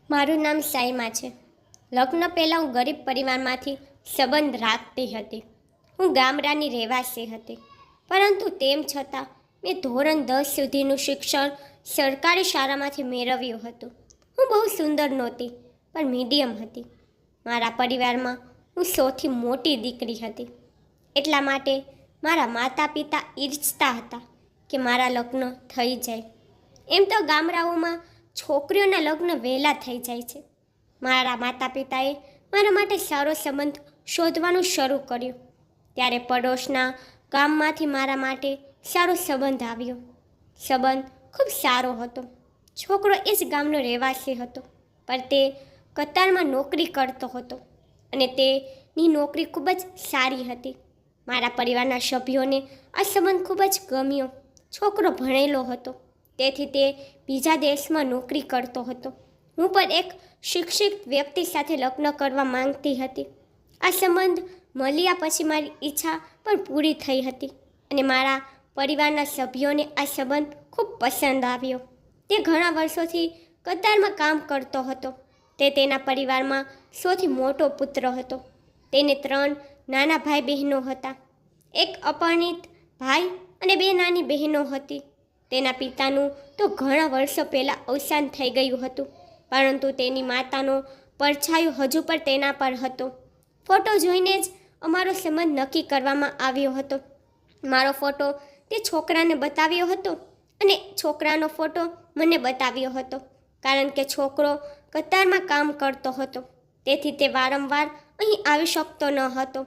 મારું નામ સાઈમા છે. લગ્ન પહેલાં હું ગરીબ પરિવારમાંથી સંબંધ રાખતી હતી. હું ગામડાની રહેવાસી હતી, પરંતુ તેમ છતાં મેં ધોરણ 10 સુધીનું શિક્ષણ સરકારી શાળામાંથી મેળવ્યું હતું. હું બહુ સુંદર નહોતી, પણ મીડિયમ હતી. મારા પરિવારમાં હું સૌથી મોટી દીકરી હતી. એટલા માટે મારા માતા પિતા ઈચ્છતા હતા કે મારા લગ્ન થઈ જાય. એમ તો ગામડાઓમાં છોકરીઓના લગ્ન વહેલા થઈ જાય છે. મારા માતા પિતાએ મારા માટે સારો સંબંધ શોધવાનું શરૂ કર્યું. ત્યારે પડોશના ગામમાંથી મારા માટે સારો સંબંધ આવ્યો. સંબંધ ખૂબ સારો હતો. છોકરો એ જ ગામનો રહેવાસી હતો, પણ તે કતારમાં નોકરી કરતો હતો અને તેની નોકરી ખૂબ જ સારી હતી. મારા પરિવારના સભ્યોને આ સંબંધ ખૂબ જ ગમ્યો. છોકરો ભણેલો હતો, તેથી તે બીજા દેશમાં નોકરી કરતો હતો. હું પણ એક શિક્ષિત વ્યક્તિ સાથે લગ્ન કરવા માંગતી હતી. આ સંબંધ મળ્યા પછી મારી ઈચ્છા પણ પૂરી થઈ હતી અને મારા પરિવારના સભ્યોને આ સંબંધ ખૂબ પસંદ આવ્યો. તે ઘણા વર્ષોથી કતારમાં કામ કરતો હતો. તે તેના પરિવારમાં સૌથી મોટો પુત્ર હતો. તેને 3 નાના ભાઈ બહેનો હતા. એક અપરિણીત ભાઈ અને 2 નાની બહેનો હતી. તેના પિતાનું તો ઘણા વર્ષો પહેલાં અવસાન થઈ ગયું હતું, પરંતુ તેની માતાનો પડછાયો હજુ પણ તેના પર હતો. ફોટો જોઈને જ અમારો સંબંધ નક્કી કરવામાં આવ્યો હતો. મારો ફોટો તે છોકરાને બતાવ્યો હતો અને છોકરાનો ફોટો મને બતાવ્યો હતો. કારણ કે છોકરો કતારમાં કામ કરતો હતો, તેથી તે વારંવાર અહીં આવી શકતો ન હતો.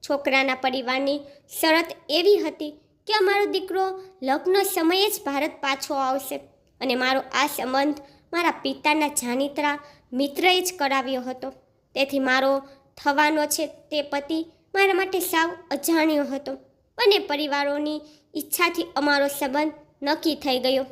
છોકરાના પરિવારની શરત એવી હતી કે અમારો દીકરો લગ્ન સમયે જ ભારત પાછો આવશે અને મારો આ સંબંધ મારા પિતાના જાણીતા મિત્રએ જ કરાવ્યો હતો. તેથી મારો થવાનો છે તે પતિ મારા માટે સાવ અજાણ્યો હતો. બંને પરિવારોની ઈચ્છાથી અમારો સંબંધ નક્કી થઈ ગયો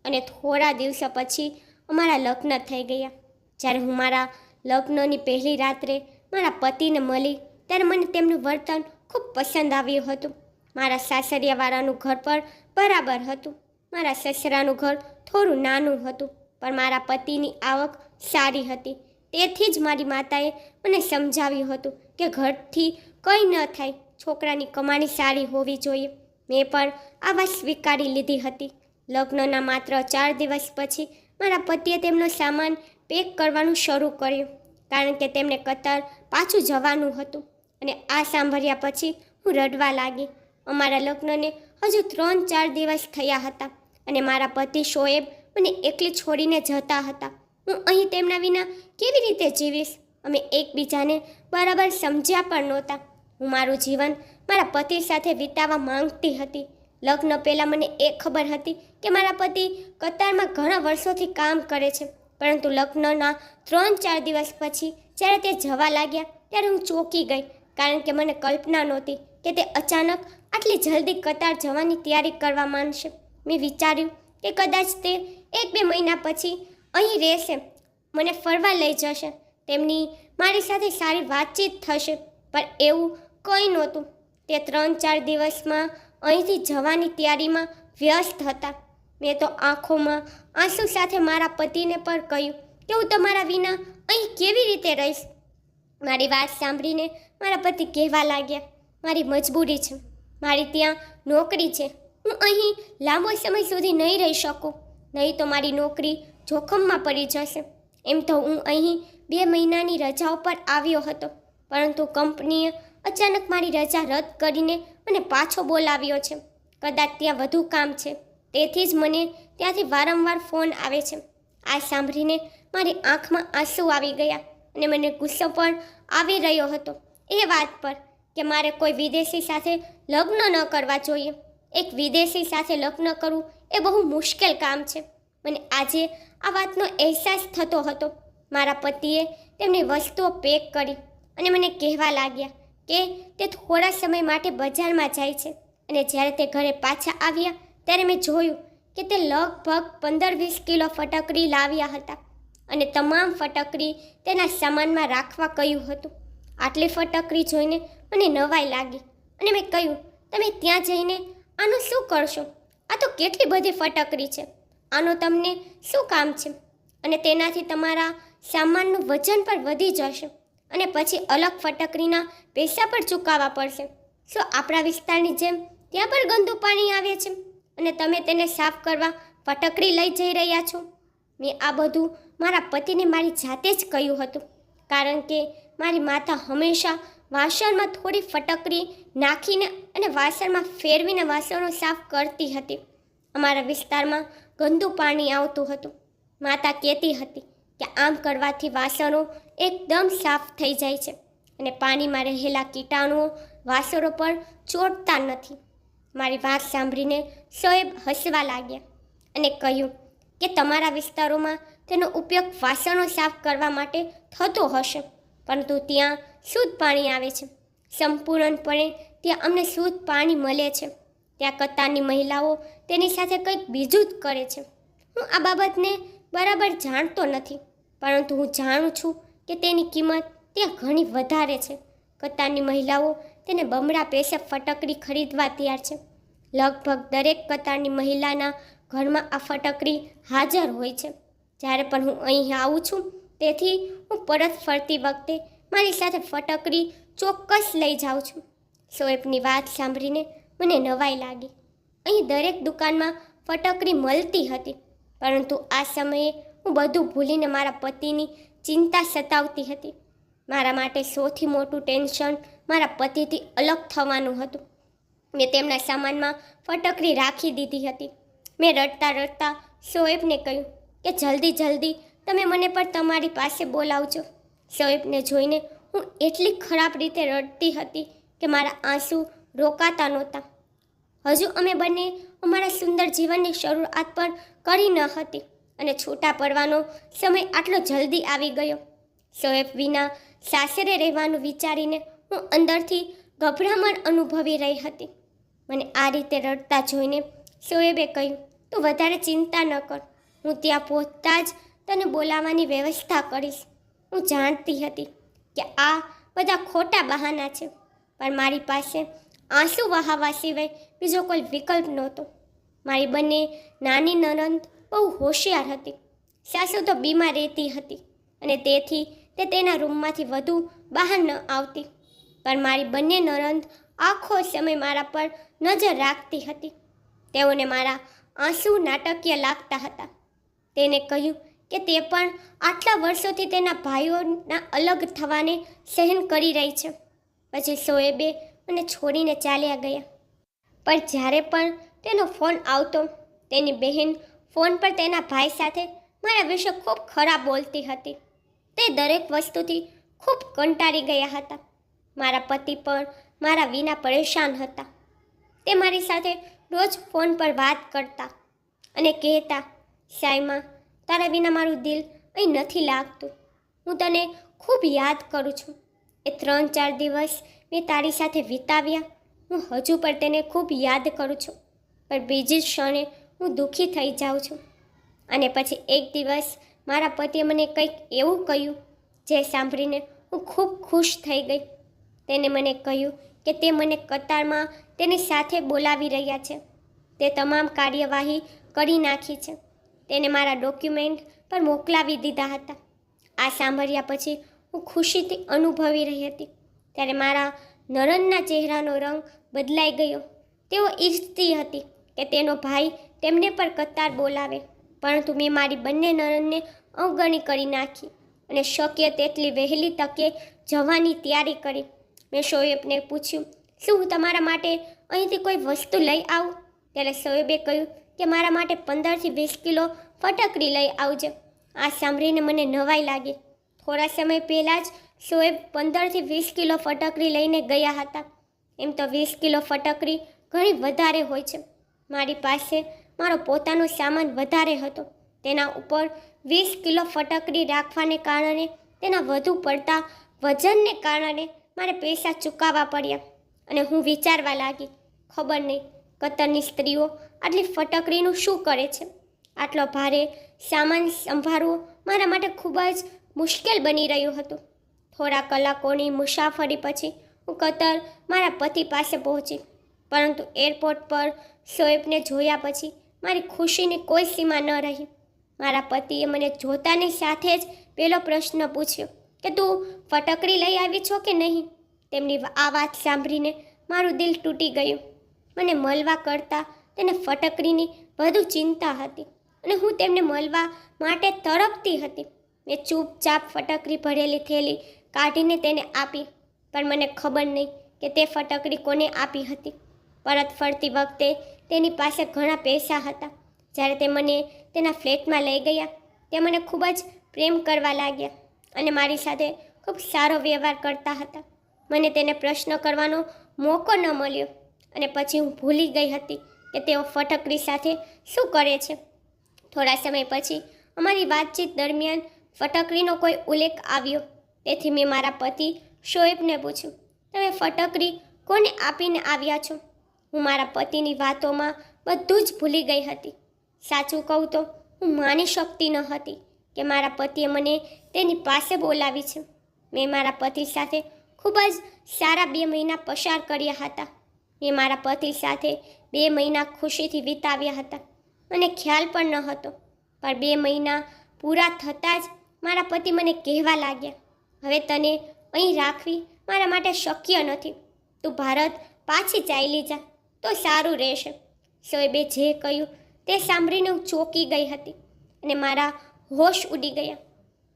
અને થોડા દિવસો પછી અમારા લગ્ન થઈ ગયા. જ્યારે હું મારા લગ્નની પહેલી રાત્રે મારા પતિને મળી, ત્યારે મને તેમનું વર્તન ખૂબ પસંદ આવ્યું હતું. મારા સાસરિયાવાળાનું ઘર પણ બરાબર હતું. મારા સસરાનું ઘર થોડું નાનું હતું, પણ મારા પતિની આવક સારી હતી. તેથી જ મારી માતાએ મને સમજાવ્યું હતું કે ઘરથી કંઈ ન થાય, છોકરાની કમાણી સારી હોવી જોઈએ. મેં પણ આ વાત સ્વીકારી લીધી હતી. લગ્નના માત્ર 4 દિવસ પછી મારા પતિએ તેમનો સામાન પેક કરવાનું શરૂ કર્યું, કારણ કે તેમને કતાર પાછું જવાનું હતું. અને આ સાંભળ્યા પછી હું રડવા લાગી. અમારા લગ્નને હજુ 3-4 દિવસ થયા હતા અને મારા પતિ શોએબ મને એકલી છોડીને જતા હતા. હું અહીં તેમના વિના કેવી રીતે જીવીશ? અમે એકબીજાને બરાબર સમજ્યા પણ નહોતા. હું મારું જીવન મારા પતિ સાથે વિતાવવા માંગતી હતી. લગ્ન પહેલાં મને એ ખબર હતી કે મારા પતિ કતારમાં ઘણા વર્ષોથી કામ કરે છે, પરંતુ લગ્નના 3-4 દિવસ પછી જ્યારે તે જવા લાગ્યા ત્યારે હું ચોંકી ગઈ, કારણ કે મને કલ્પના નહોતી કે તે અચાનક આટલી જલ્દી કતાર જવાની તૈયારી કરવા માંડશે. મેં વિચાર્યું કે કદાચ તે 1-2 મહિના પછી અહીં રહેશે, મને ફરવા લઈ જશે, તેમની મારી સાથે સારી વાતચીત થશે, પણ એવું કંઈ નહોતું. તે 3-4 દિવસમાં અહીંથી જવાની તૈયારીમાં વ્યસ્ત હતા. મેં તો આંખોમાં આંસુ સાથે મારા પતિને પણ કહ્યું કે હું તમારા વિના અહીં કેવી રીતે રહીશ. મારી વાત સાંભળીને મારા પતિ કહેવા લાગ્યા, મારી મજબૂરી છે, મારી ત્યાં નોકરી છે, હું અહીં લાંબો સમય સુધી નહીં રહી શકું, નહીં તો મારી નોકરી જોખમમાં પડી જશે. એમ તો હું અહીં 2 મહિનાની રજાઓ પર આવ્યો હતો, પરંતુ કંપનીએ અચાનક મારી રજા રદ કરીને મને પાછો બોલાવ્યો છે. કદાચ ત્યાં વધુ કામ છે, તેથી જ મને ત્યાંથી વારંવાર ફોન આવે છે. આ સાંભળીને મારી આંખમાં આંસુ આવી ગયા અને મને ગુસ્સો પણ આવી રહ્યો હતો એ વાત પર કે મારે કોઈ વિદેશી સાથે લગ્ન ન કરવા જોઈએ. એક વિદેશી સાથે લગ્ન કરવું એ બહુ મુશ્કેલ કામ છે. મને આજે આ વાતનો અહેસાસ થતો હતો. મારા પતિએ તેમની વસ્તુઓ પેક કરી અને મને કહેવા લાગ્યા કે તે થોડા સમય માટે બજારમાં જાય છે, અને જ્યારે તે ઘરે પાછા આવ્યા ત્યારે મેં જોયું કે તે લગભગ 15-20 કિલો ફટકડી લાવ્યા હતા અને તમામ ફટકડી તેના સામાનમાં રાખવા કહ્યું હતું. આટલી ફટકડી જોઈને મને નવાઈ લાગી અને મેં કહ્યું, તમે ત્યાં જઈને આનું શું કરશો? આ તો કેટલી બધી ફટકડી છે, આનું તમને શું કામ છે? અને તેનાથી તમારા સામાનનું વજન પણ વધી જશે અને પછી અલગ ફટકરીના પૈસા પણ ચૂકવવા પડશે. શું આપણા વિસ્તારની જેમ ત્યાં પણ ગંદુ પાણી આવે છે અને તમે તેને સાફ કરવા ફટકડી લઈ જઈ રહ્યા છો? મેં આ બધું મારા પતિને મારી જાતે જ કહ્યું હતું, કારણ કે મારી માતા હંમેશા વાસણમાં થોડી ફટકડી નાખીને અને વાસણમાં ફેરવીને વાસણો સાફ કરતી હતી. અમારા વિસ્તારમાં ગંદુ પાણી આવતું હતું. માતા કહેતી હતી કે આમ કરવાથી વાસણો એકદમ સાફ થઈ જાય છે અને પાણીમાં રહેલા કીટાણુઓ વાસણો પર ચોંટતા નથી. મારી વાત સાંભળીને શોએબ હસવા લાગ્યા અને કહ્યું કે તમારા વિસ્તારોમાં તેનો ઉપયોગ વાસણો સાફ કરવા માટે થતો હશે, પરંતુ ત્યાં શુદ્ધ પાણી આવે છે. સંપૂર્ણપણે ત્યાં અમને શુદ્ધ પાણી મળે છે. ત્યાં કતારની મહિલાઓ તેની સાથે કંઈક બીજું જ કરે છે. હું આ બાબતને બરાબર જાણતો નથી, પરંતુ હું જાણું છું કે તેની કિંમત ત્યાં ઘણી વધારે છે. કતારની મહિલાઓ તેને બમણા પૈસે ફટકડી ખરીદવા તૈયાર છે. લગભગ દરેક કતારની મહિલાના ઘરમાં આ ફટકડી હાજર હોય છે. જ્યારે પણ હું અહીં આવું છું, તેથી હું પરત ફરતી વખતે મારી સાથે ફટકડી ચોક્કસ લઈ જાઉં છું. શોએબની વાત સાંભળીને મને નવાઈ લાગી. અહીં દરેક દુકાનમાં ફટકડી મળતી હતી, પરંતુ આ સમયે હું બધું ભૂલીને મારા પતિની ચિંતા સતાવતી હતી. મારા માટે સૌથી મોટું ટેન્શન મારા પતિથી અલગ થવાનું હતું. મેં તેમના સામાનમાં ફટકડી રાખી દીધી હતી. મેં રડતા રડતા શોએબને કહ્યું કે જલ્દી જલ્દી તમે મને પણ તમારી પાસે બોલાવજો. શોએબને જોઈને હું એટલી ખરાબ રીતે રડતી હતી કે મારા આંસુ રોકાતા નહોતા. હજુ અમે બંને અમારા સુંદર જીવનની શરૂઆત પણ કરી ન હતી અને છૂટા પડવાનો સમય આટલો જલ્દી આવી ગયો. શોએબ વિના સાસરે રહેવાનું વિચારીને હું અંદરથી ગભરામણ અનુભવી રહી હતી. મને આ રીતે રડતા જોઈને શોએબે કહ્યું, તું વધારે ચિંતા ન કર, હું ત્યાં પહોંચતા જ તને બોલાવવાની વ્યવસ્થા કરીશ. હું જાણતી હતી કે આ બધા ખોટા બહાના છે, પણ મારી પાસે આંસુ વહાવવા સિવાય બીજો કોઈ વિકલ્પ નહોતો. મારી બંને નાની નણંદ બહુ હોશિયાર હતી. સાસુ તો બીમાર રહેતી હતી અને તેથી તે તેના રૂમમાંથી વધુ બહાર ન આવતી, પણ મારી બંને નણંદ આખો સમય મારા પર નજર રાખતી હતી. તેઓને મારા આંસુ નાટકીય લાગતા હતા. તેને કહ્યું કે તે પણ આટલા વર્ષોથી તેના ભાઈઓના અલગ થવાને સહન કરી રહી છે. પછી શોએબે મને છોડીને ચાલ્યા ગયા. પણ જ્યારે પણ તેનો ફોન આવતો, તેની બહેન ફોન પર તેના ભાઈ સાથે મારા વિશે ખૂબ ખરાબ બોલતી હતી. તે દરેક વસ્તુથી ખૂબ કંટાળી ગયા હતા. મારા પતિ પણ મારા વિના પરેશાન હતા. તે મારી સાથે રોજ ફોન પર વાત કરતા અને કહેતા, સાયમા, તારા વિના મારું દિલ અહીં નથી લાગતું. હું તને ખૂબ યાદ કરું છું. એ 3-4 દિવસ મેં તારી સાથે વિતાવ્યા, હું હજુ પણ તેને ખૂબ યાદ કરું છું, પણ બીજી જ ક્ષણે હું દુઃખી થઈ જાઉં છું. અને પછી એક દિવસ મારા પતિએ મને કંઈક એવું કહ્યું જે સાંભળીને હું ખૂબ ખુશ થઈ ગઈ. તેને મને કહ્યું કે તે મને કતારમાં તેની સાથે બોલાવી રહ્યા છે. તે તમામ કાર્યવાહી કરી નાખી છે. તેને મારા ડોક્યુમેન્ટ પર મોકલાવી દીધા હતા. આ સાંભળ્યા પછી હું ખુશીથી અનુભવી રહી હતી. ત્યારે મારા નણંદના ચહેરાનો રંગ બદલાઈ ગયો. તેઓ ઈચ્છતી હતી કે તેનો ભાઈ તેમને પણ કતાર બોલાવે, પરંતુ મેં મારી બંને નણંદને અવગણી કરી નાખી અને શક્ય તેટલી વહેલી તકે જવાની તૈયારી કરી. મેં શોએબને પૂછ્યું, શું હું તમારા માટે અહીંથી કોઈ વસ્તુ લઈ આવું? ત્યારે શોએબે કહ્યું કે મારા માટે 15થી 20 કિલો ફટકડી લઈ આવજે. આ સાંભળીને મને નવાઈ લાગી. થોડા સમય પહેલાં જ શોએબ 15થી 20 કિલો ફટકડી લઈને ગયા હતા. એમ તો 20 કિલો ફટકડી ઘણી વધારે હોય છે. મારી પાસે મારો પોતાનો સામાન વધારે હતો. તેના ઉપર 20 કિલો ફટકડી રાખવાને કારણે તેના વધુ પડતા વજનને કારણે મારે પૈસા ચૂકવવા પડ્યા અને હું વિચારવા લાગી, ખબર નહીં કતરની સ્ત્રીઓ આટલી ફટકડીનું શું કરે છે. આટલો ભારે સામાન સંભાળવો મારા માટે ખૂબ જ મુશ્કેલ બની રહ્યું હતું. થોડા કલાકોની મુસાફરી પછી હું કતર મારા પતિ પાસે પહોંચી, પરંતુ એરપોર્ટ પર શોએબને જોયા પછી મારી ખુશીની કોઈ સીમા ન રહી. મારા પતિએ મને જોતાની સાથે જ પહેલો પ્રશ્ન પૂછ્યો કે તું ફટકડી લઈ આવી છો કે નહીં. તેમની આ વાત સાંભળીને મારું દિલ તૂટી ગયું. મને મળવા કરતાં તેને ફટકડીની વધુ ચિંતા હતી અને હું તેમને મળવા માટે તડપતી હતી. મેં ચૂપચાપ ફટકડી ભરેલી થેલી કાઢીને તેને આપી, પણ મને ખબર નહીં કે તે ફટકડી કોને આપી હતી. પરત ફરતી વખતે તેની પાસે ઘણા પૈસા હતા. જ્યારે તે મને તેના ફ્લેટમાં લઈ ગયા, તે મને ખૂબ જ પ્રેમ કરવા લાગ્યા અને મારી સાથે ખૂબ સારો વ્યવહાર કરતા હતા. મને તેને પ્રશ્ન કરવાનો મોકો ન મળ્યો અને પછી હું ભૂલી ગઈ હતી કે તેઓ ફટકડી સાથે શું કરે છે. થોડા સમય પછી અમારી વાતચીત દરમિયાન ફટકડીનો કોઈ ઉલ્લેખ આવ્યો. તેથી મેં મારા પતિ શોએબને પૂછ્યું, તમે ફટકડી કોને આપીને આવ્યા છો? હું મારા પતિની વાતોમાં બધું જ ભૂલી ગઈ હતી. સાચું કહું તો હું માની શકતી ન હતી કે મારા પતિએ મને તેની પાસે બોલાવી છે. મેં મારા પતિ સાથે ખૂબ જ સારા 2 મહિના પસાર કર્યા હતા. મેં મારા પતિ સાથે 2 મહિના ખુશીથી વિતાવ્યા હતા. મને ખ્યાલ પણ ન હતો, પણ 2 મહિના પૂરા થતાં જ મારા પતિ મને કહેવા લાગ્યા, હવે તને અહીં રાખવી મારા માટે શક્ય નથી. તું ભારત પાછી ચાલી જા તો સારું રહેશે. શોએબે જે કહ્યું તે સાંભળીને હું ચોંકી ગઈ હતી અને મારા હોશ ઉડી ગયા.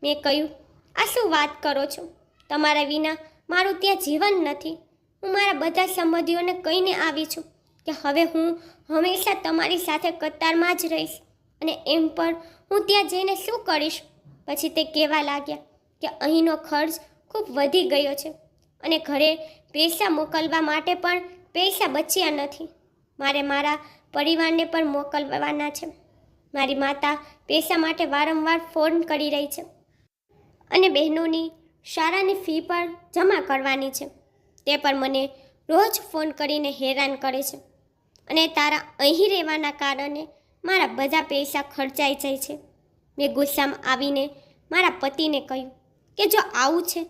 મેં કહ્યું, આ શું વાત કરો છો? તમારા વિના મારું ત્યાં જીવન નથી. હું મારા બધા સંબંધીઓને કહીને આવી છું કે હવે હું હંમેશા તમારી સાથે કતારમાં જ રહીશ અને એમ પણ હું ત્યાં જઈને શું કરીશ? પછી તે કહેવા લાગ્યા કે અહીંનો ખર્ચ ખૂબ વધી ગયો છે અને ઘરે પૈસા મોકલવા માટે પણ પૈસા બચ્યા નથી. મારે મારા પરિવારને પણ મોકલવાના છે. મારી માતા પૈસા માટે વારંવાર ફોન કરી રહી છે અને બહેનોની શાળાની ફી પણ જમા કરવાની છે. તે પણ મને રોજ ફોન કરીને હેરાન કરે છે અને તારા અહીં રહેવાના કારણે મારા બધા પૈસા ખર્ચાઈ જાય છે. મેં ગુસ્સામાં આવીને મારા પતિને કહ્યું કે જો આવું છે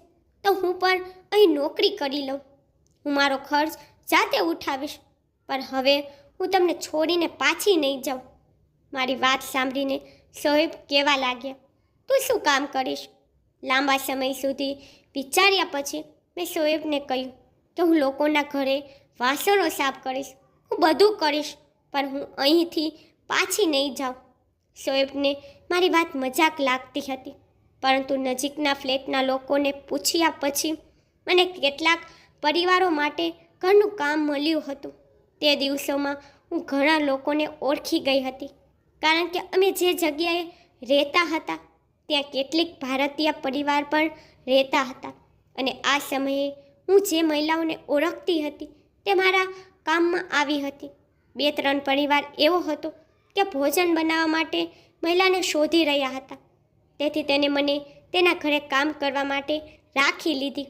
તો હું પણ અહીં નોકરી કરી લઉં. હું મારો ખર્ચ જાતે ઉઠાવીશ, પણ હવે હું તમને છોડીને પાછી નહીં જાઉં. મારી વાત સાંભળીને શોએબ કહેવા લાગ્યા, તું શું કામ કરીશ? લાંબા સમય સુધી વિચાર્યા પછી મેં શોએબને કહ્યું કે હું લોકોના ઘરે વાસણો સાફ કરીશ, હું બધું કરીશ, પણ હું અહીંથી પાછી નહીં જાઉં. શોએબને મારી વાત મજાક લાગતી હતી, પરંતુ નજીકના ફ્લેટના લોકોને પૂછ્યા પછી મને કેટલાક પરિવારો માટે ઘરનું કામ મળ્યું હતું. તે દિવસોમાં હું ઘણા લોકોને ઓળખી ગઈ હતી, કારણ કે અમે જે જગ્યાએ રહેતા હતા ત્યાં કેટલીક ભારતીય પરિવાર પણ રહેતા હતા અને આ સમયે હું જે મહિલાઓને ઓળખતી હતી તે મારા કામમાં આવી હતી. 2-3 પરિવાર એવો હતો કે ભોજન બનાવવા માટે મહિલાને શોધી રહ્યા હતા, તેથી તેને મને તેના ઘરે કામ કરવા માટે રાખી લીધી.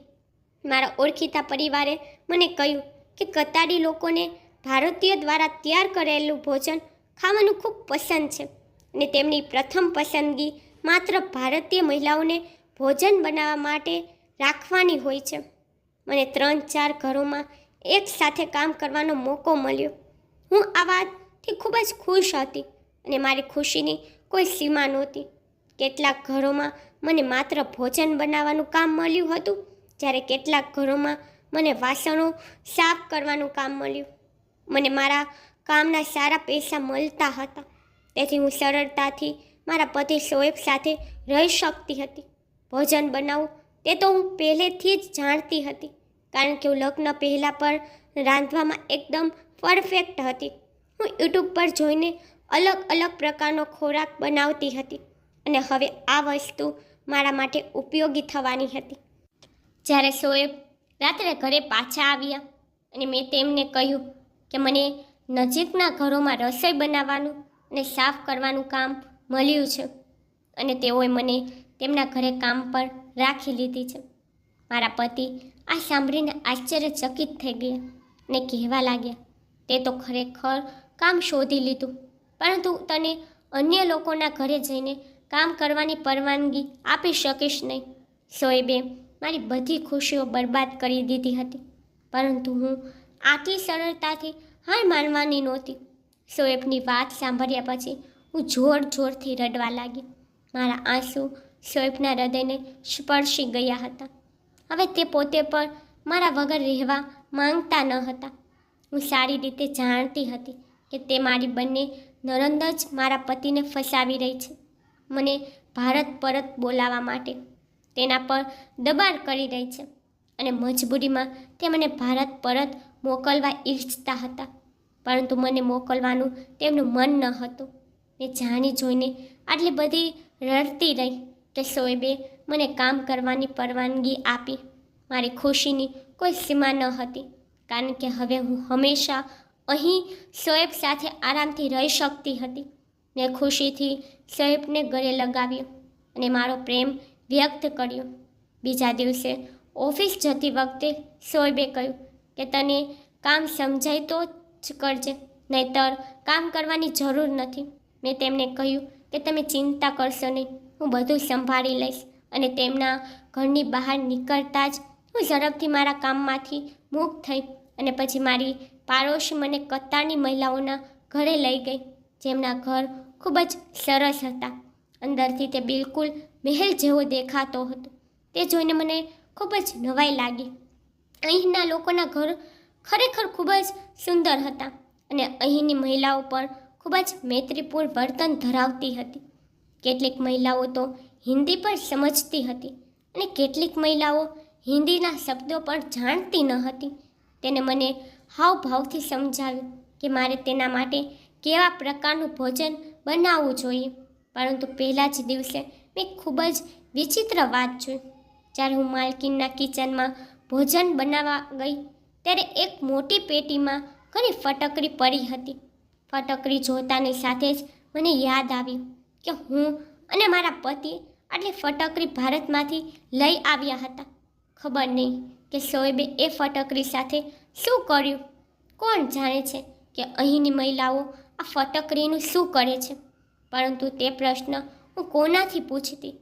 મારા ઓળખીતા પરિવારે મને કહ્યું કે કતારી લોકોને ભારતીય દ્વારા તૈયાર કરેલું ભોજન ખાવાનું ખૂબ પસંદ છે અને તેમની પ્રથમ પસંદગી માત્ર ભારતીય મહિલાઓને ભોજન બનાવવા માટે રાખવાની હોય છે. મને 3-4 ઘરોમાં એક સાથે કામ કરવાનો મોકો મળ્યો. હું આ વાતથી ખૂબ જ ખુશ હતી અને મારી ખુશીની કોઈ સીમા નહોતી. કેટલાક ઘરોમાં મને માત્ર ભોજન બનાવવાનું કામ મળ્યું હતું, જ્યારે કેટલાક ઘરોમાં મને વાસણો સાફ કરવાનું કામ મળ્યું. મને મારા કામના સારા પૈસા મળતા હતા, તેથી હું સરળતાથી મારા પતિ શોએબ સાથે રહી શકતી હતી. ભોજન બનાવવું તે તો હું પહેલેથી જ જાણતી હતી, કારણ કે હું લગ્ન પહેલાં પણ રાંધવામાં એકદમ પરફેક્ટ હતી. હું યુટ્યુબ પર જોઈને અલગ અલગ પ્રકારનો ખોરાક બનાવતી હતી અને હવે આ વસ્તુ મારા માટે ઉપયોગી થવાની હતી. જ્યારે શોએબ રાત્રે ઘરે પાછા આવ્યા અને મેં તેમને કહ્યું કે મને નજીકના ઘરોમાં રસોઈ બનાવવાનું અને સાફ કરવાનું કામ મળ્યું છે અને તેઓએ મને તેમના ઘરે કામ પર રાખી લીધી છે. મારા પતિ આ સાંભળીને આશ્ચર્યચકિત થઈ ગયા અને કહેવા લાગ્યા, તે તો ખરેખર કામ શોધી લીધું, પરંતુ તને અન્ય લોકોના ઘરે જઈને કામ કરવાની પરવાનગી આપી શકીશ નહીં. શોએબે મારી બધી ખુશીઓ બરબાદ કરી દીધી હતી, પરંતુ હું આટલી સરળતાથી હાર માનવાની નહોતી. શોએબની વાત સાંભળ્યા પછી હું જોર જોરથી રડવા લાગી. મારા આંસુ શોએબના હૃદયને સ્પર્શી ગયા હતા. હવે તે પોતે પણ મારા વગર રહેવા માંગતા ન હતા. હું સારી રીતે જાણતી હતી કે તે મારી બંને નણંદ જ મારા પતિને ફસાવી રહી છે. મને ભારત પરત બોલાવવા માટે તેના પર દબાણ કરી રહી છે અને મજબૂરીમાં તે મને ભારત પરત મોકલવા ઈચ્છતા હતા. પરંતુ મને મોકલવાનું તેમનું મન ન હતું. મેં જાણી જોઈને આટલી બધી રડતી રહી કે શોએબે મને કામ કરવાની પરવાનગી આપી. મારી ખુશીની કોઈ સીમા ન હતી, કારણ કે હવે હું હંમેશા અહીં શોએબ સાથે આરામથી રહી શકતી હતી. મેં ખુશીથી શોએબને ગળે લગાવ્યો અને મારો પ્રેમ વ્યક્ત કર્યો. બીજા દિવસે ઓફિસ જતી વખતે શોએબે કહ્યું કે તને કામ સમજાય તો જ કરજે, નહીંતર કામ કરવાની જરૂર નથી. મેં તેમને કહ્યું કે તમે ચિંતા કરશો નહીં, હું બધું સંભાળી લઈશ. અને તેમના ઘરની બહાર નીકળતા જ હું ઝડપથી મારા કામમાંથી મુક્ત થઈ અને પછી મારી પાડોશી મને કતારની મહિલાઓના ઘરે લઈ ગઈ, જેમના ઘર ખૂબ જ સરસ હતા. અંદરથી તે બિલકુલ મહેલ જેવો દેખાતો હતો. તે જોઈને મને ખૂબ જ નવાઈ લાગી. અહીંના લોકોના ઘર ખરેખર ખૂબ જ સુંદર હતા અને અહીંની મહિલાઓ પણ ખૂબ જ મૈત્રીપૂર્ણ વર્તન ધરાવતી હતી. કેટલીક મહિલાઓ તો હિન્દી પણ સમજતી હતી અને કેટલીક મહિલાઓ હિન્દીના શબ્દો પણ જાણતી ન હતી. તેને મને હાવભાવથી સમજાવ્યું કે મારે તેના માટે કેવા પ્રકારનું ભોજન બનાવવું જોઈએ. પરંતુ પહેલા જ દિવસે મેં ખૂબ જ વિચિત્ર વાત જોઈ. જ્યારે હું માલકીનના કિચનમાં ભોજન બનાવવા ગઈ ત્યારે એક મોટી પેટીમાં ઘણી ફટકડી પડી હતી. ફટકડી જોતાની સાથે જ મને યાદ આવ્યું કે હું અને મારા પતિ આટલી ફટકડી ભારતમાંથી લઈ આવ્યા હતા. ખબર નહીં કે શોએબે એ ફટકડી સાથે શું કર્યું. કોણ જાણે છે કે અહીંની મહિલાઓ આ ફટકડીનું શું કરે છે. પરંતુ તે પ્રશ્ન હું કોનાથી પૂછતી,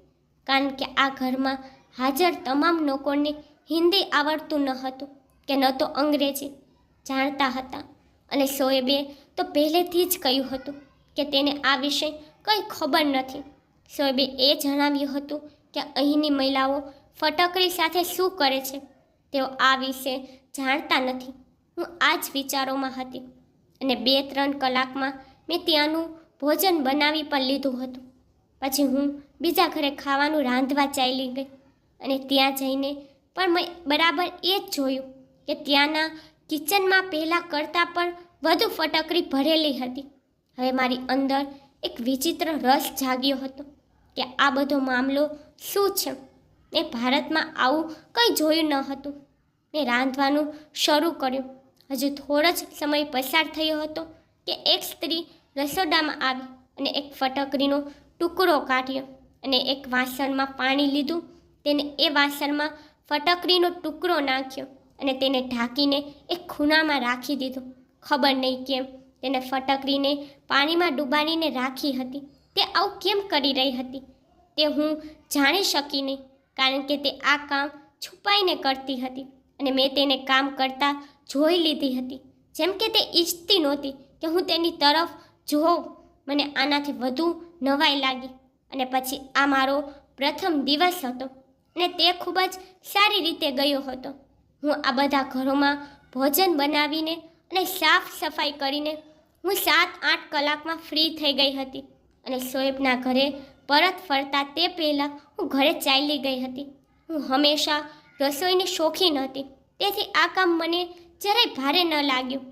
કારણ કે આ ઘરમાં હાજર તમામ લોકોને હિન્દી આવડતું ન હતું કે ન તો અંગ્રેજી જાણતા હતા. અને શોએબે તો પહેલેથી જ કહ્યું હતું કે તેને આ વિશે કંઈ ખબર નથી. શોએબે એ જણાવ્યું હતું કે અહીંની મહિલાઓ ફટકડી સાથે શું કરે છે તેઓ આ વિશે જાણતા નથી. હું આ જ વિચારોમાં હતી અને 2-3 કલાકમાં મેં ત્યાંનું ભોજન બનાવી પણ લીધું હતું. પછી હું બીજા ઘરે ખાવાનું રાંધવા ચાલી ગઈ અને ત્યાં જઈને પણ મેં બરાબર એ જ જોયું કે ત્યાંના કિચનમાં પહેલાં કરતાં પણ વધુ ફટકડી ભરેલી હતી. હવે મારી અંદર એક વિચિત્ર રસ જાગ્યો હતો કે આ બધો મામલો શું છે. મેં ભારતમાં આવું કંઈ જોયું ન હતું. મેં રાંધવાનું શરૂ કર્યું. હજુ થોડો જ સમય પસાર થયો હતો કે એક સ્ત્રી રસોડામાં આવી અને એક ફટકડીનો ટુકડો કાઢ્યો અને એક વાસણમાં પાણી લીધું. તેને એ વાસણમાં ફટકડીનો ટુકડો નાખ્યો અને તેને ઢાંકીને એક ખૂણામાં રાખી દીધો. ખબર નહીં કેમ તેને ફટકડીને પાણીમાં ડૂબાડીને રાખી હતી. તે આવું કેમ કરી રહી હતી તે હું જાણી શકી નહીં, કારણ કે તે આ કામ છુપાઈને કરતી હતી અને મેં તેને કામ કરતા જોઈ લીધી હતી. જેમ કે તે ઈચ્છતી નહોતી કે હું તેની તરફ જોઉં. મને આનાથી વધુ નવાઈ લાગી. અને પછી આ મારો પ્રથમ દિવસ હતો અને તે ખૂબ જ સારી રીતે ગયો હતો. હું આ બધા ઘરોમાં ભોજન બનાવીને અને સાફ સફાઈ કરીને હું 7-8 કલાકમાં ફ્રી થઈ ગઈ હતી અને શોએબના ઘરે પરત ફરતા તે પહેલાં હું ઘરે ચાલી ગઈ હતી. હું હંમેશા રસોઈની શોખીન હતી, તેથી આ કામ મને જરાય ભારે ન લાગ્યું.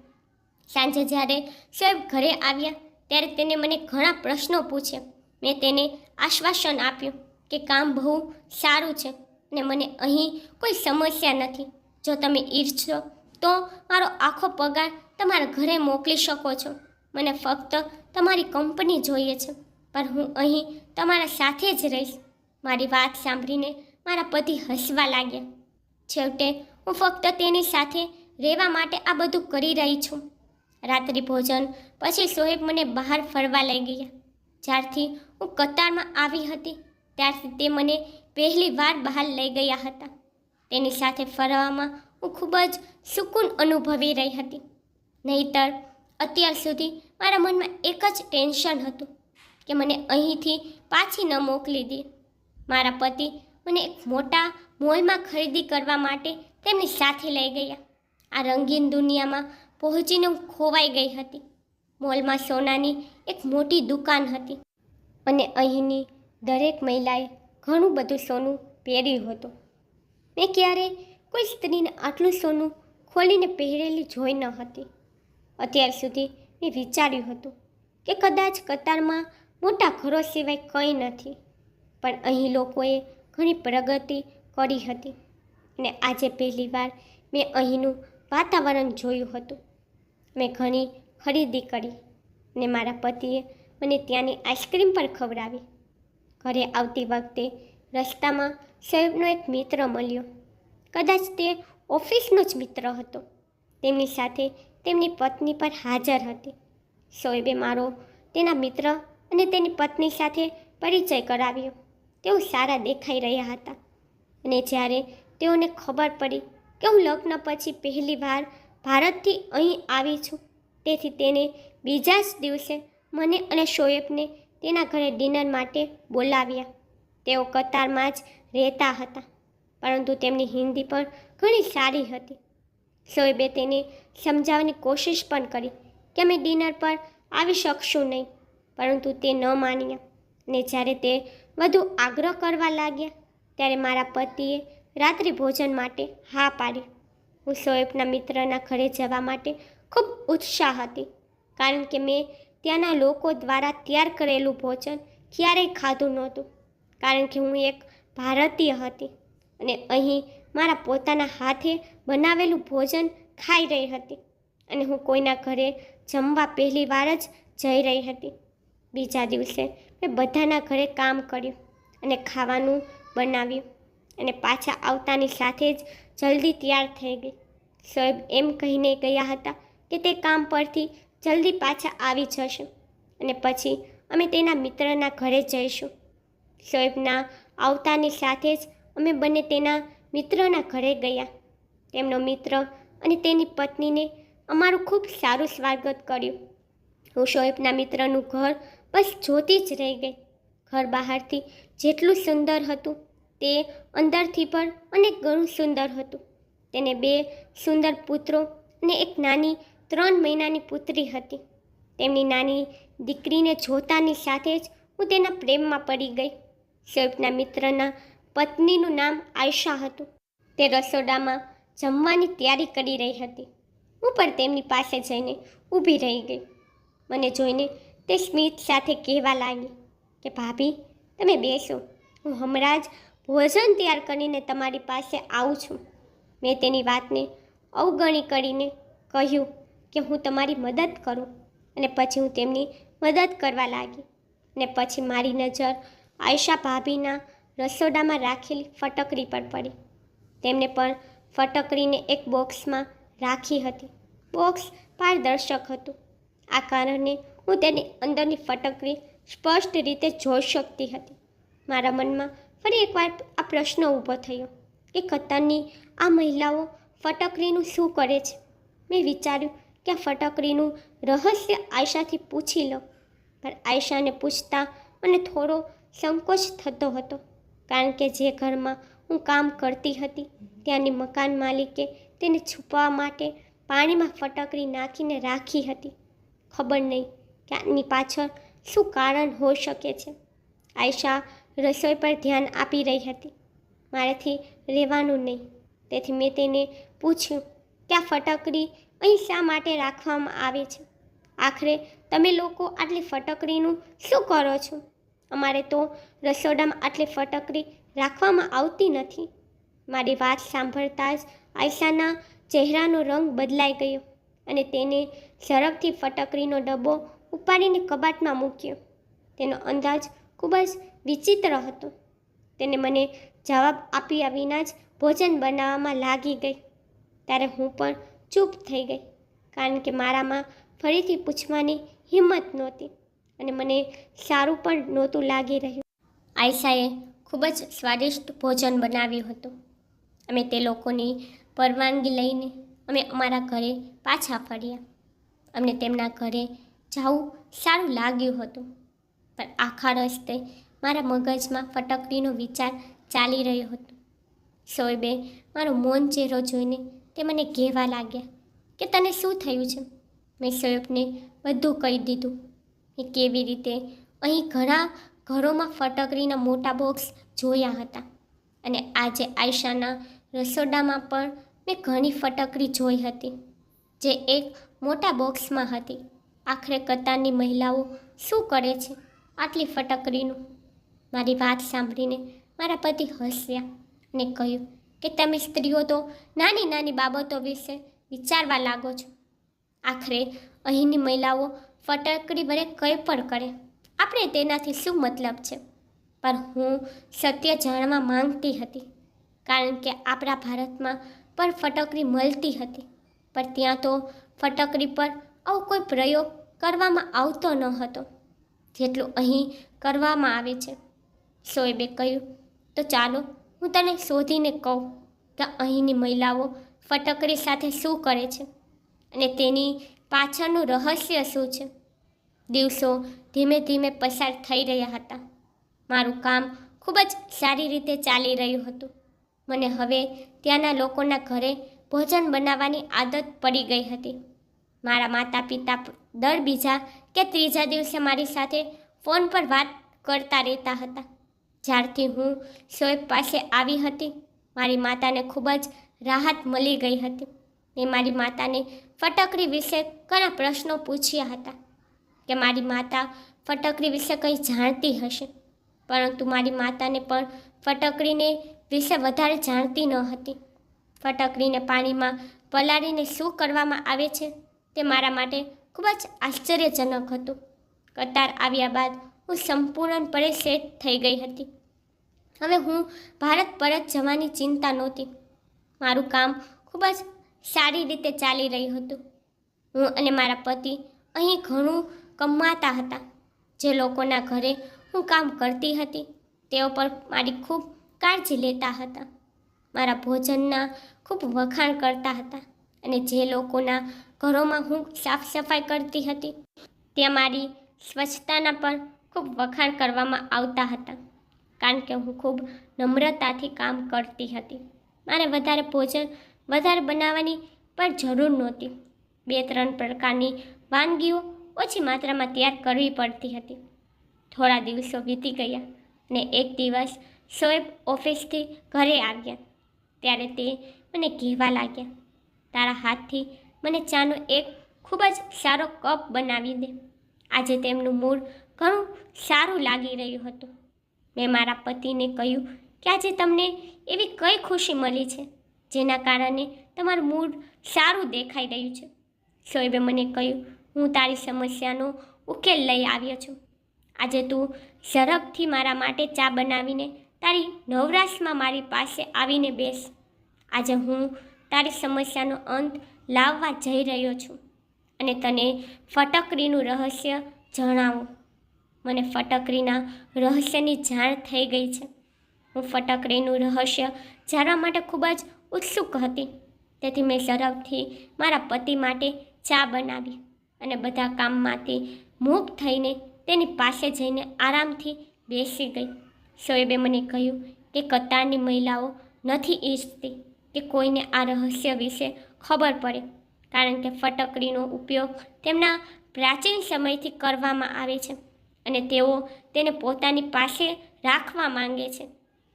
સાંજે જ્યારે શોએબ ઘરે આવ્યા ત્યારે તેને મને ઘણા પ્રશ્નો પૂછ્યા. મેં તેને આશ્વાસન આપ્યું કે કામ બહુ સારું છે અને મને અહીં કોઈ સમસ્યા નથી. જો તમે ઈચ્છો તો મારો આખો પગાર તમારા ઘરે મોકલી શકો છો. મને ફક્ત તમારી કંપની જોઈએ છે, પણ હું અહીં તમારા સાથે જ રહીશ. મારી વાત સાંભળીને મારા પતિ હસવા લાગ્યા. છેવટે હું ફક્ત તેની સાથે રહેવા માટે આ બધું કરી રહી છું. રાત્રિ ભોજન પછી શોએબ મને બહાર ફરવા લઈ ગયા. જ્યારથી હું કતારમાં આવી હતી ત્યારથી તે મને પહેલી વાર બહાર લઈ ગયા હતા. તેની સાથે ફરવામાં હું ખૂબ જ સુકૂન અનુભવી રહી હતી. નહીંતર અત્યાર સુધી મારા મનમાં એક જ ટેન્શન હતું કે મને અહીંથી પાછી ન મોકલી દે. મારા પતિ મને એક મોટા મોલમાં ખરીદી કરવા માટે તેમની સાથે લઈ ગયા. આ રંગીન દુનિયામાં પહોંચીને હું ખોવાઈ ગઈ હતી. મોલમાં સોનાની એક મોટી દુકાન હતી અને અહીંની દરેક મહિલાએ ઘણું બધું સોનું પહેર્યું હતું. મેં ક્યારેય કોઈ સ્ત્રીને આટલું સોનું ખોલીને પહેરેલી જોઈ ન હતી. અત્યાર સુધી મેં વિચાર્યું હતું કે કદાચ કતારમાં મોટા ઘરો સિવાય કંઈ નથી, પણ અહીં લોકોએ ઘણી પ્રગતિ કરી હતી અને આજે પહેલીવાર મેં અહીંનું વાતાવરણ જોયું હતું. મેં ઘણી ખરીદી કરી અને મારા પતિએ મને ત્યાંની આઈસ્ક્રીમ પણ ખવડાવી. ઘરે આવતી વખતે રસ્તામાં શોએબનો એક મિત્ર મળ્યો. કદાચ તે ઓફિસનો જ મિત્ર હતો. તેમની સાથે તેમની પત્ની પણ હાજર હતી. શોએબે મારો તેના મિત્ર અને તેની પત્ની સાથે પરિચય કરાવ્યો. તેઓ સારા દેખાઈ રહ્યા હતા અને જ્યારે તેઓને ખબર પડી કે હું લગ્ન પછી પહેલીવાર ભારતથી અહીં આવી છું, તેથી તેને બીજા જ દિવસે મને અને શોએબને તેના ઘરે ડિનર માટે બોલાવ્યા. તેઓ કતારમાં જ રહેતા હતા, પરંતુ તેમની હિન્દી પણ ઘણી સારી હતી. શોએબે તેને સમજાવવાની કોશિશ પણ કરી કે અમે ડિનર પર આવી શકશું નહીં, પરંતુ તે ન માન્યા અને જ્યારે તે વધુ આગ્રહ કરવા લાગ્યા ત્યારે મારા પતિએ રાત્રિ ભોજન માટે હા પાડી. હું શોએબના મિત્રના ઘરે જવા માટે ખૂબ ઉત્સાહ હતી, કારણ કે મેં ત્યાંના લોકો દ્વારા તૈયાર કરેલું ભોજન ક્યારેય ખાધું નહોતું. કારણ કે હું એક ભારતીય હતી અને અહીં મારા પોતાના હાથે બનાવેલું ભોજન ખાઈ રહી હતી અને હું કોઈના ઘરે જમવા પહેલીવાર જ જઈ રહી હતી. બીજા દિવસે મેં બધાના ઘરે કામ કર્યું અને ખાવાનું બનાવ્યું અને પાછા આવતાની સાથે જ જલ્દી તૈયાર થઈ ગઈ. શોએબ એમ કહીને ગયા હતા કે તે કામ પરથી જલ્દી પાછા આવી જશે અને પછી અમે તેના મિત્રના ઘરે જઈશું. શોએબના આવતાની સાથે જ અમે બંને તેના મિત્રના ઘરે ગયા. તેમનો મિત્ર અને તેની પત્નીને અમારું ખૂબ સારું સ્વાગત કર્યું. હું શોએબના મિત્રનું ઘર બસ જોતી જ રહી ગઈ. ઘર બહારથી જેટલું સુંદર હતું તે અંદરથી પણ અનેક ગણું સુંદર હતું. તેને 2 સુંદર પુત્રો અને એક નાની 3 મહિનાની પુત્રી હતી. તેમની નાની દીકરીને જોતાની સાથે જ હું તેના પ્રેમમાં પડી ગઈ. શોએબના મિત્રના પત્નીનું નામ આયશા હતું. તે રસોડામાં જમવાની તૈયારી કરી રહી હતી. હું પણ તેમની પાસે જઈને ઊભી રહી ગઈ. મને જોઈને તે સ્મિત સાથે કહેવા લાગી કે ભાભી, તમે બેસો, હું હમણાં જ ભોજન તૈયાર કરીને તમારી પાસે આવું છું. મેં તેની વાતને અવગણી કરીને કહ્યું કે હું તમારી મદદ કરું અને પછી હું તેમની મદદ કરવા લાગી અને પછી મારી નજર આયશા ભાભીના રસોડામાં રાખેલી ફટકડી પર પડી. તેમને પણ ફટકડીને એક બોક્સમાં રાખી હતી. બોક્સ પારદર્શક હતું. આ કારણે હું તેની અંદરની ફટકડી સ્પષ્ટ રીતે જોઈ શકતી હતી. મારા મનમાં ફરી એકવાર આ પ્રશ્ન ઊભો થયો કે કતારની આ મહિલાઓ ફટકડીનું શું કરે છે. મેં વિચાર્યું કે આ ફટકડીનું રહસ્ય આયશાથી પૂછી લઉં, પણ આયશાને પૂછતા મને થોડો સંકોચ થતો હતો, કારણ કે જે ઘરમાં હું કામ કરતી હતી ત્યાંની મકાન માલિકે તેને છુપાવવા માટે પાણીમાં ફટકડી નાખીને રાખી હતી. ખબર નહીં કે આની પાછળ શું કારણ હોઈ શકે છે. આયશા રસોઈ પર ધ્યાન આપી રહી હતી. મારાથી રહેવાનું નહીં, તેથી મેં તેને પૂછ્યું કે આ ફટકડી અહીં શા માટે રાખવામાં આવે છે. આખરે તમે લોકો આટલી ફટકડીનું શું કરો છો? અમારે તો રસોડામાં આટલી ફટકડી રાખવામાં આવતી નથી. મારી વાત સાંભળતા જ આયશાના ચહેરાનો રંગ બદલાઈ ગયો અને તેને ઝડપથી ફટકડીનો ડબ્બો ઉપાડીને કબાટમાં મૂક્યો. તેનો અંદાજ ખૂબ જ વિચિત્ર હતો. તેને મને જવાબ આપ્યા વિના જ ભોજન બનાવવામાં લાગી ગઈ. ત્યારે હું પણ ચૂપ થઈ ગઈ, કારણ કે મારામાં ફરીથી પૂછવાની હિંમત નહોતી અને મને સારું પણ નહોતું લાગી રહ્યું. આયશાએ ખૂબ જ સ્વાદિષ્ટ ભોજન બનાવ્યું હતું. અમે તે લોકોની પરવાનગી લઈને અમે અમારા ઘરે પાછા ફર્યા. અમને તેમના ઘરે જવું સારું લાગ્યું હતું. પણ આખા રસ્તે મારા મગજમાં ફટકડીનો વિચાર ચાલી રહ્યો હતો. શોએબે મારો મૌન ચહેરો જોઈને તે મને કહેવા લાગ્યા કે તને શું થયું છે. મેં શોએબને બધું કહી દીધું. મેં કેવી રીતે અહીં ઘણા ઘરોમાં ફટકડીના મોટા બોક્સ જોયા હતા અને આજે આયશાના રસોડામાં પણ મેં ઘણી ફટકડી જોઈ હતી જે એક મોટા બોક્સમાં હતી. આખરે કતારની મહિલાઓ શું કરે છે આટલી ફટકડીનું? મારી વાત સાંભળીને મારા પતિ હસ્યા અને કહ્યું કે તમે સ્ત્રીઓ તો નાની નાની બાબતો વિશે વિચારવા લાગો છો. આખરે અહીંની મહિલાઓ ફટકડી વડે કંઈ પણ કરે, આપણે તેનાથી શું મતલબ છે? પણ હું સત્ય જાણવા માંગતી હતી, કારણ કે આપણા ભારતમાં પણ ફટકડી મળતી હતી, પણ ત્યાં તો ફટકડી પર આવો કોઈ પ્રયોગ કરવામાં આવતો ન હતો જેટલું અહીં કરવામાં આવે છે. શોએબે કહ્યું, તો ચાલો હું તને શોધીને કહું કે અહીંની મહિલાઓ ફટકડી સાથે શું કરે છે અને તેની પાછળનું રહસ્ય શું છે. દિવસો ધીમે ધીમે પસાર થઈ રહ્યા હતા. મારું કામ ખૂબ જ સારી રીતે ચાલી રહ્યું હતું. મને હવે ત્યાંના લોકોના ઘરે ભોજન બનાવવાની આદત પડી ગઈ હતી. મારા માતા પિતા દર બીજા કે ત્રીજા દિવસે મારી સાથે ફોન પર વાત કરતા રહેતા હતા. જ્યારથી હું શોએબ પાસે આવી હતી, મારી માતાને ખૂબ જ રાહત મળી ગઈ હતી. મેં મારી માતાને ફટકડી વિશે ઘણા પ્રશ્નો પૂછ્યા હતા કે મારી માતા ફટકડી વિશે કંઈ જાણતી હશે, પરંતુ મારી માતાને પણ ફટકડીને વિશે વધારે જાણતી ન હતી. ફટકડીને પાણીમાં પલાળીને શું કરવામાં આવે છે તે મારા માટે ખૂબ જ આશ્ચર્યજનક હતું. કતાર આવ્યા બાદ હું સંપૂર્ણપણે સેટ થઈ ગઈ હતી. હવે હું ભારત પરત જવાની ચિંતા નહોતી. મારું કામ ખૂબ જ સારી રીતે ચાલી રહ્યું હતું. હું અને મારા પતિ અહીં ઘણું કમાતા હતા. જે લોકોના ઘરે હું કામ કરતી હતી તેઓ પણ મારી ખૂબ કાળજી લેતા હતા, મારા ભોજનના ખૂબ વખાણ કરતા હતા અને જે લોકોના ઘરોમાં હું સાફ સફાઈ કરતી હતી ત્યાં મારી સ્વચ્છતાના પણ ખૂબ વખાણ કરવામાં આવતા હતા, કારણ કે હું ખૂબ નમ્રતાથી કામ કરતી હતી. મારે વધારે બનાવવાની પણ જરૂર નહોતી. 2-3 પ્રકારની વાનગીઓ ઓછી માત્રામાં તૈયાર કરવી પડતી હતી. થોડા દિવસો વીતી ગયા અને એક દિવસ શોએબ ઓફિસથી ઘરે આવ્યા ત્યારે તે મને કહેવા લાગ્યા, તારા હાથથી મને ચાનો એક ખૂબ જ સારો કપ બનાવી દે. આજે તેમનું મૂડ ઘણું સારું લાગી રહ્યું હતું. મેં મારા પતિને કહ્યું કે આજે તમને એવી કઈ ખુશી મળી છે જેના કારણે તમારું મૂડ સારું દેખાઈ રહ્યું છે. શોએબે મને કહ્યું, હું તારી સમસ્યાનો ઉકેલ લઈ આવ્યો છું. આજે તું ઝડપથી મારા માટે ચા બનાવીને તારી નવરાશમાં મારી પાસે આવીને બેસ. આજે હું તારી સમસ્યાનો અંત લાવવા જઈ રહ્યો છું અને તને ફટકડીનું રહસ્ય જણાવું. મને ફટકડીના રહસ્યની જાણ થઈ ગઈ છે. હું ફટકડીનું રહસ્ય જાણવા માટે ખૂબ જ ઉત્સુક હતી. તેથી મેં ઝડપથી મારા પતિ માટે ચા બનાવી અને બધા કામમાંથી મુક્ત થઈને તેની પાસે જઈને આરામથી બેસી ગઈ. શોએબે મને કહ્યું કે કતારની મહિલાઓ નથી ઈચ્છતી કે કોઈને આ રહસ્ય વિશે ખબર પડે, કારણ કે ફટકડીનો ઉપયોગ તેમના પ્રાચીન સમયથી કરવામાં આવે છે અને તેઓ તેને પોતાની પાસે રાખવા માંગે છે.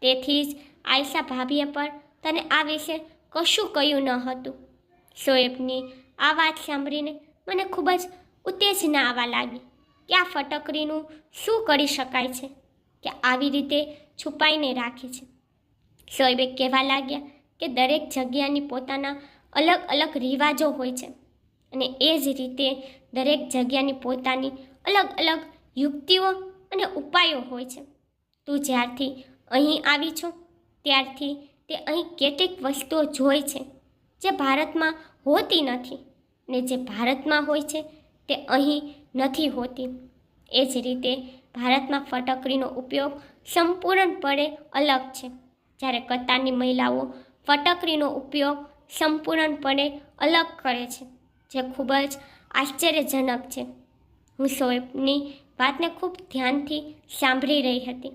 તેથી જ આયશા ભાભીએ પણ તને આ વિશે કશું કહ્યું ન હતું. શોએબની આ વાત સાંભળીને મને ખૂબ જ ઉત્તેજના આવવા લાગી કે આ ફટકડીનું શું કરી શકાય છે કે આવી રીતે છુપાઈને રાખે છે. શોએબે કહેવા લાગ્યા કે દરેક જગ્યાની પોતાના અલગ અલગ રિવાજો હોય છે અને એ જ રીતે દરેક જગ્યાની પોતાની અલગ અલગ યુક્તિઓ અને ઉપાયો હોય છે. તું જ્યારથી અહીં આવી છો ત્યારથી તે અહીં કેટલીક વસ્તુઓ જોઈ છે જે ભારતમાં હોતી નથી ને જે ભારતમાં હોય છે તે અહીં નથી હોતી. એ જ રીતે ભારતમાં ફટકડીનો ઉપયોગ સંપૂર્ણપણે અલગ છે, જ્યારે કતારની મહિલાઓ ફટકડીનો ઉપયોગ સંપૂર્ણપણે અલગ કરે છે, જે ખૂબ જ આશ્ચર્યજનક છે. હું શોએબની વાતને ખૂબ ધ્યાનથી સાંભળી રહી હતી.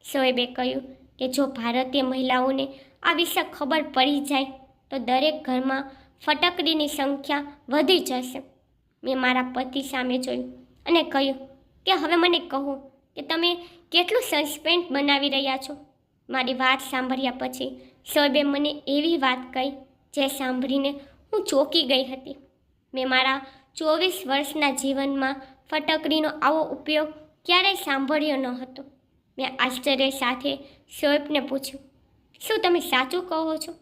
શોએબે કહ્યું કે જો ભારતીય મહિલાઓને આ વિશે ખબર પડી જાય તો દરેક ઘરમાં ફટકડીની સંખ્યા વધી જશે. મેં મારા પતિ સામે જોયું અને કહ્યું કે હવે મને કહો કે તમે કેટલું સસ્પેન્સ બનાવી રહ્યા છો. મારી વાત સાંભળ્યા પછી શોએબે મને એવી વાત કહી જે સાંભળીને હું ચોંકી ગઈ હતી. મેં મારા 24 વર્ષના જીવનમાં ફટકડીનો આવો ઉપયોગ ક્યારેય સાંભળ્યો ન હતો. મેં આશ્ચર્ય સાથે શોએબને પૂછ્યું, શું તમે સાચું કહો છો?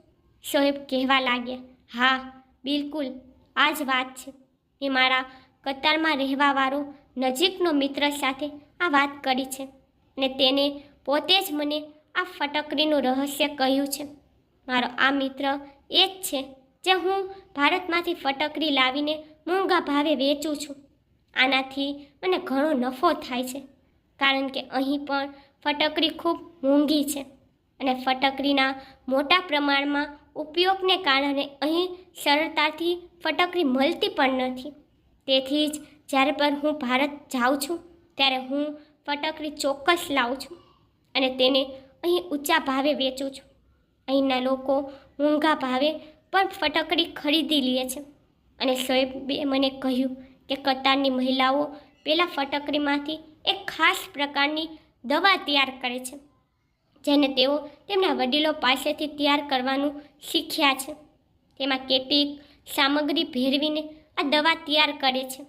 શોએબ કહેવા લાગ્યા, હા બિલકુલ, આ જ વાત છે. મેં મારા કતારમાં રહેવાવાળો નજીકનો મિત્ર સાથે આ વાત કરી છે અને તેને પોતે જ મને આ ફટકડીનું રહસ્ય કહ્યું છે. મારો આ મિત્ર એ જ છે જે હું ભારતમાંથી ફટકડી લાવીને મોંઘા ભાવે વેચું છું. આનાથી મને ઘણો નફો થાય છે કારણ કે અહીં પણ ફટકડી ખૂબ મોંઘી છે અને ફટકડીના મોટા પ્રમાણમાં ઉપયોગને કારણે અહીં સરળતાથી ફટકડી મળતી પણ નથી. તેથી જ જ્યારે પણ હું ભારત જાઉં છું ત્યારે હું ફટકડી ચોક્કસ લાવું છું અને તેને અહીં ઊંચા ભાવે વેચું છું. અહીંના લોકો મોંઘા ભાવે પણ ફટકડી ખરીદી લે છે. અને શોએબે મને કહ્યું કે કતારની મહિલાઓ પહેલાં ફટકડીમાંથી એક ખાસ પ્રકારની દવા તૈયાર કરે છે જેને તેઓ તેમના વડીલો પાસેથી તૈયાર કરવાનું શીખ્યા છે. તેમાં કેટલીક સામગ્રી ભેળવીને આ દવા તૈયાર કરે છે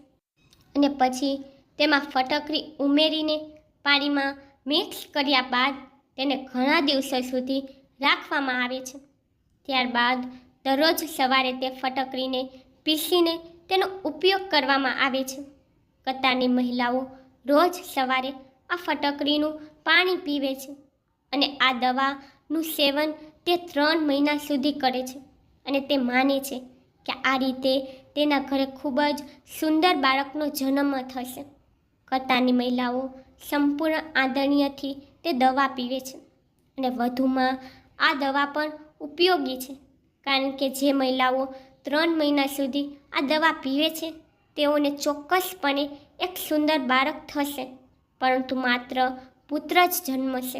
અને પછી તેમાં ફટકડી ઉમેરીને પાણીમાં મિક્સ કર્યા બાદ તેને ઘણા દિવસો સુધી રાખવામાં આવે છે. ત્યારબાદ દરરોજ સવારે તે ફટકડીને પીસીને તેનો ઉપયોગ કરવામાં આવે છે. કતારની મહિલાઓ રોજ સવારે આ ફટકડીનું પાણી પીવે છે અને આ દવાનું સેવન તે 3 મહિના સુધી કરે છે અને તે માને છે કે આ રીતે તેના ઘરે ખૂબ જ સુંદર બાળકનો જન્મ થશે. કતારની મહિલાઓ સંપૂર્ણ આદરણીયથી તે દવા પીવે છે અને વધુમાં આ દવા પણ ઉપયોગી છે કારણ કે જે મહિલાઓ 3 મહિના સુધી આ દવા પીવે છે તેઓને ચોક્કસપણે એક સુંદર બાળક થશે, પરંતુ માત્ર પુત્ર જ જન્મશે.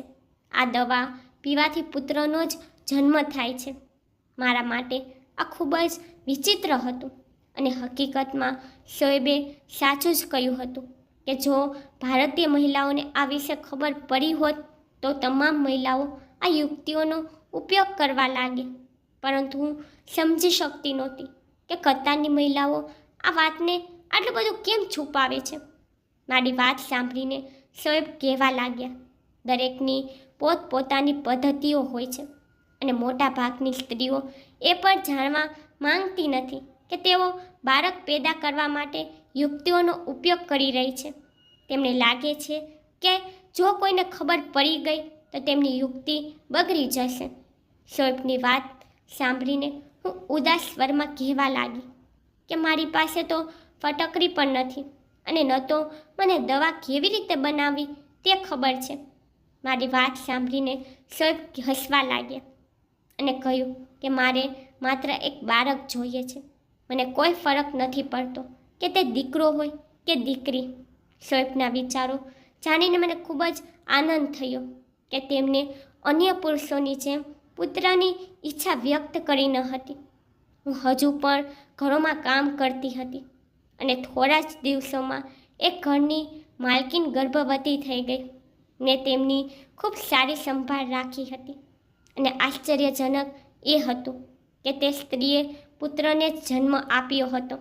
આ દવા પીવાથી પુત્રનો જ જન્મ થાય છે. મારા માટે આ ખૂબ જ વિચિત્ર હતું અને હકીકતમાં શોએબે સાચું જ કહ્યું હતું કે જો ભારતીય મહિલાઓને આ વિશે ખબર પડી હોત તો તમામ મહિલાઓ આ યુક્તિઓનો ઉપયોગ કરવા લાગે. પરંતુ હું સમજી શકતી નહોતી કે કતારની મહિલાઓ આ વાતને આટલું બધું કેમ છુપાવે છે. મારી વાત સાંભળીને શોએબ કહેવા લાગ્યા, દરેકની પોતપોતાની પદ્ધતિઓ હોય છે અને મોટા ભાગની સ્ત્રીઓ એ પણ જાણવા માંગતી નથી કે તેઓ બાળક પેદા કરવા માટે યુક્તિઓનો ઉપયોગ કરી રહી છે. તેમને લાગે છે કે જો કોઈને ખબર પડી ગઈ તો તેમની યુક્તિ બગડી જશે. શોએબની વાત સાંભળીને હું ઉદાસ સ્વરમાં કહેવા લાગી કે મારી પાસે તો ફટકડી પણ નથી અને ન તો મને દવા કેવી રીતે બનાવવી તે ખબર છે. મારી વાત સાંભળીને શોએબ હસવા લાગ્યા અને કહ્યું કે મારે માત્ર એક બાળક જોઈએ છે. મને કોઈ ફરક નથી પડતો કે તે દીકરો હોય કે દીકરી. શોએબના વિચારો જાણીને મને ખૂબ જ આનંદ થયો કે તેમને અન્ય પુરુષોની જેમ પુત્રની ઈચ્છા વ્યક્ત કરી ન હતી. હું હજુ પણ ઘરોમાં કામ કરતી હતી અને થોડા જ દિવસોમાં એક ઘરની માલકીન ગર્ભવતી થઈ ગઈ. મેં તેમની ખૂબ સારી સંભાળ રાખી હતી અને આશ્ચર્યજનક એ હતું કે તે સ્ત્રીએ પુત્રને જ જન્મ આપ્યો હતો.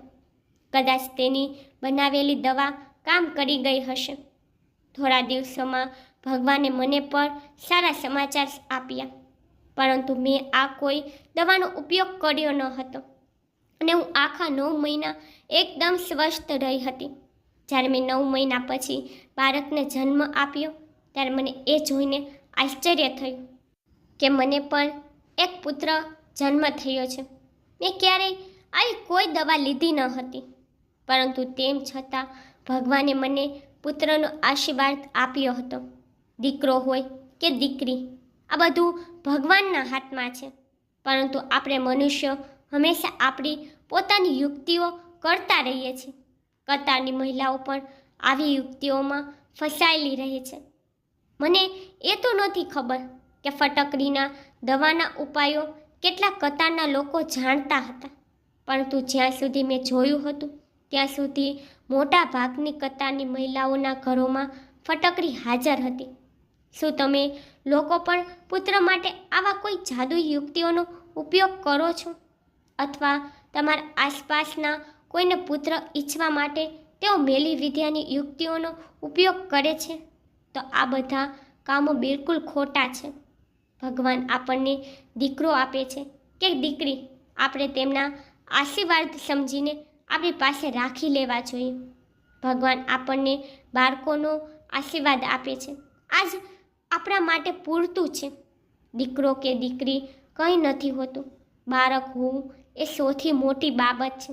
કદાચ તેની બનાવેલી દવા કામ કરી ગઈ હશે. થોડા દિવસોમાં ભગવાને મને પણ સારા સમાચાર આપ્યા, પરંતુ મેં આ કોઈ દવાનો ઉપયોગ કર્યો ન હતો અને હું આખા 9 મહિના એકદમ સ્વસ્થ રહી હતી. જ્યારે મેં 9 મહિના પછી બાળકને જન્મ આપ્યો ત્યારે મને એ જોઈને આશ્ચર્ય થયું કે મને પણ એક પુત્ર જન્મ થયો છે. મેં ક્યારેય આવી કોઈ દવા લીધી ન હતી, પરંતુ તેમ છતાં ભગવાને મને પુત્રનો આશીર્વાદ આપ્યો હતો. દીકરો હોય કે દીકરી, આ બધું ભગવાનના હાથમાં છે, પરંતુ આપણે મનુષ્યો હંમેશા આપણી પોતાની યુક્તિઓ કરતા રહીએ છીએ. કતારની મહિલાઓ પણ આવી યુક્તિઓમાં ફસાયેલી રહે છે. મને એ તો નથી ખબર કે ફટકડીના દવાના ઉપાયો કેટલા કતારના લોકો જાણતા હતા, પરંતુ જ્યાં સુધી મેં જોયું હતું ત્યાં સુધી મોટા ભાગની કતારની મહિલાઓના ઘરોમાં ફટકડી હાજર હતી. શું તમે લોકો પણ પુત્ર માટે આવા કોઈ જાદુઈ યુક્તિઓનો ઉપયોગ કરો છો? અથવા તમારા આસપાસના કોઈને પુત્ર ઈચ્છવા માટે તેઓ મેલી વિદ્યાની યુક્તિઓનો ઉપયોગ કરે છે? તો આ બધા કામો બિલકુલ ખોટા છે. ભગવાન આપણને દીકરો આપે છે કે દીકરી, આપણે તેમના આશીર્વાદ સમજીને આપણી પાસે રાખી લેવા જોઈએ. ભગવાન આપણને બાળકોનો આશીર્વાદ આપે છે, આજ આપણા માટે પૂરતું છે. દીકરો કે દીકરી કંઈ નથી હોતું. બાળક હોવું એ સૌથી મોટી બાબત છે.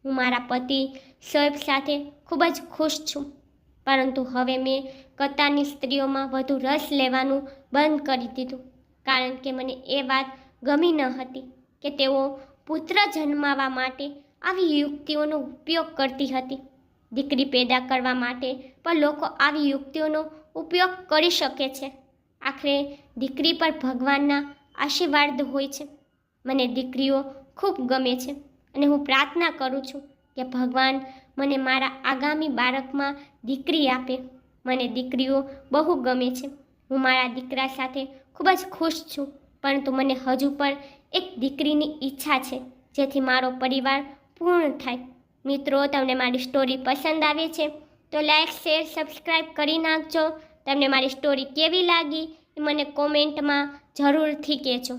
હું મારા પતિ શોએબ સાથે ખૂબ જ ખુશ છું, પરંતુ હવે મેં કતારની સ્ત્રીઓમાં વધુ રસ લેવાનું બંધ કરી દીધું, કારણ કે મને એ વાત ગમી ન હતી કે તેઓ પુત્ર જન્માવા માટે આવી યુક્તિઓનો ઉપયોગ કરતી હતી. દીકરી પેદા કરવા માટે પણ લોકો આવી યુક્તિઓનો ઉપયોગ કરી શકે છે. આખરે દીકરી પર ભગવાનના આશીર્વાદ હોય છે. મને દીકરીઓ ખૂબ ગમે છે અને હું પ્રાર્થના કરું છું કે ભગવાન મને મારા આગામી બાળકમાં દીકરી આપે. મને દીકરીઓ બહુ ગમે છે. હું મારા દીકરા સાથે ખૂબ જ ખુશ છું, પરંતુ મને હજુ પણ એક દીકરીની ઈચ્છા છે, જેથી મારો પરિવાર પૂર્ણ થાય. મિત્રો, તમને મારી સ્ટોરી પસંદ આવે છે તો લાઈક, શેર, સબસ્ક્રાઈબ કરી નાખજો. તમને મારી સ્ટોરી કેવી લાગી એ મને કોમેન્ટમાં જરૂરથી કહેજો.